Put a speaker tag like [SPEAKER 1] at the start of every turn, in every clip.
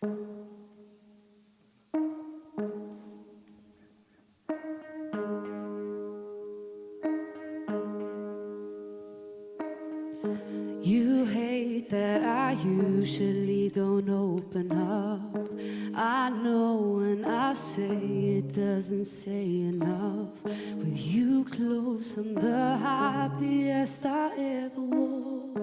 [SPEAKER 1] You hate that I usually don't open up. I know when I say it doesn't say enough. With you close, I'm the happiest I ever was.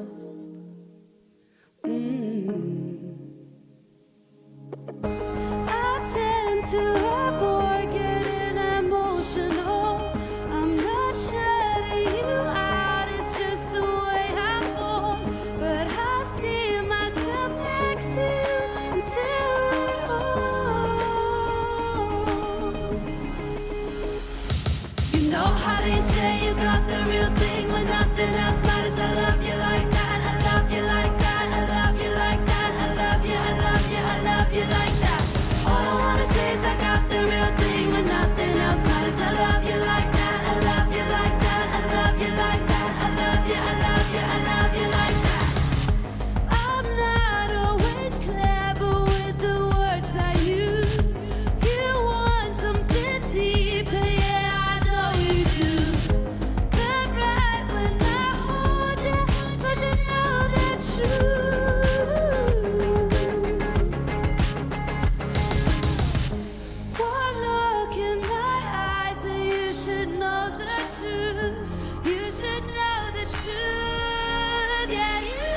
[SPEAKER 1] I tend to avoid getting emotional. I'm not shutting you out, it's just the way I'm born. But I see myself next to you until we're old. You know how they say you got the real thing when nothing else matters. I love you like that, I love you like that, I love you like that, I love you, I love you, I love you like that. All I wanna say is I got the real thing when nothing else matters. I love you like that, I love you like that, I love you like that, I love you, I love you, I love you like that. I'm not always clever with the words I use. You want something deeper, yeah, I know you do. But right when I hold you, but you know the truth. One look in my eyes and you should know the truth. You should know the truth, yeah, you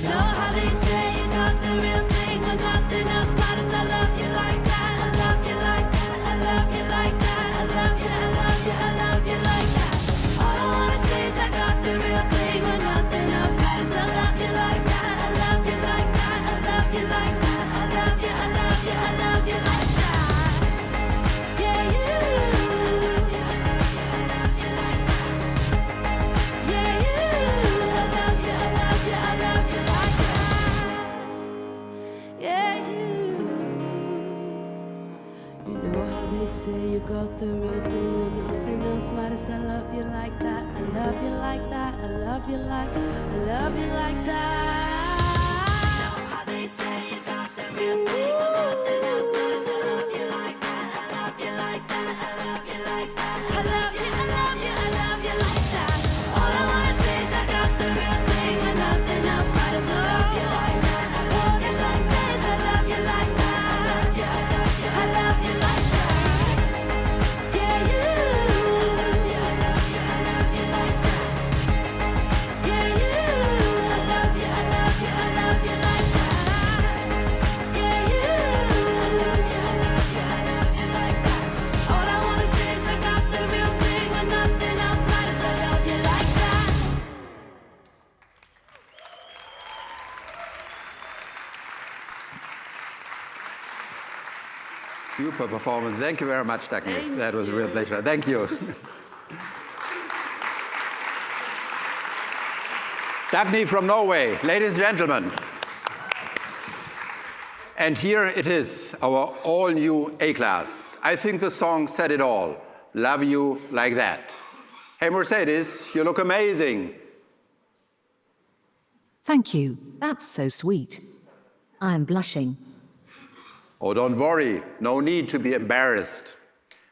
[SPEAKER 1] know how they say you got the real thing when nothing else matters. I love you like that, I love you like that, I love you like that, I love you, I love you, I love you like that. All I wanna say is I got the real thing when nothing else matters. I love you like that, I love you like that, I love you like that, I love you, I love you, I love you like that. Yeah, you. Yeah, you. I love you, I love you, I love you like that. Yeah, you. You know how they say you got the real thing when nothing else matters. I love you like that, I love you like that, I love you like, I love you like that. You know how they say you got the real thing when nothing else matters. I love you like that, I love you like that, I love you like that, I love you, I love you, I love you like that. All I wanna say is I got the real thing when nothing else matters. I love you like that, I love you like that, I love you like that, I love you, I love you, I love you like that. Yeah, you. I love you, I love you, I love you like that. Yeah, you. I love you, I love you, I love you like that. Yeah, you. I love you, I love you, I love you like that. All I wanna say is I got the real thing when nothing else matters. I love you like that.
[SPEAKER 2] Super performance. Thank you very much, Dagny. That was a real pleasure. Thank you. Dagny from Norway, ladies and gentlemen. And here it is, our all-new A-Class. I think the song said it all. Love you like that. Hey, Mercedes, you look amazing.
[SPEAKER 3] Thank you. That's so sweet. I'm blushing.
[SPEAKER 2] Oh, don't worry. No need to be embarrassed.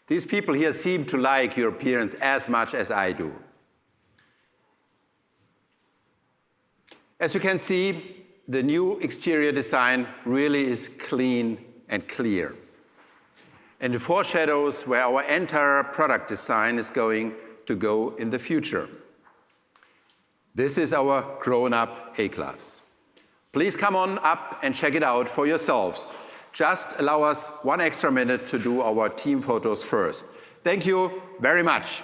[SPEAKER 2] These people here seem to like your appearance as much as I do. As you can see, the new exterior design really is clean and clear. And it foreshadows where our entire product design is going to go in the future. This is our grown-up A-Class. Please come on up and check it out for yourselves. Just allow us one extra minute to do our team photos first. Thank you very much.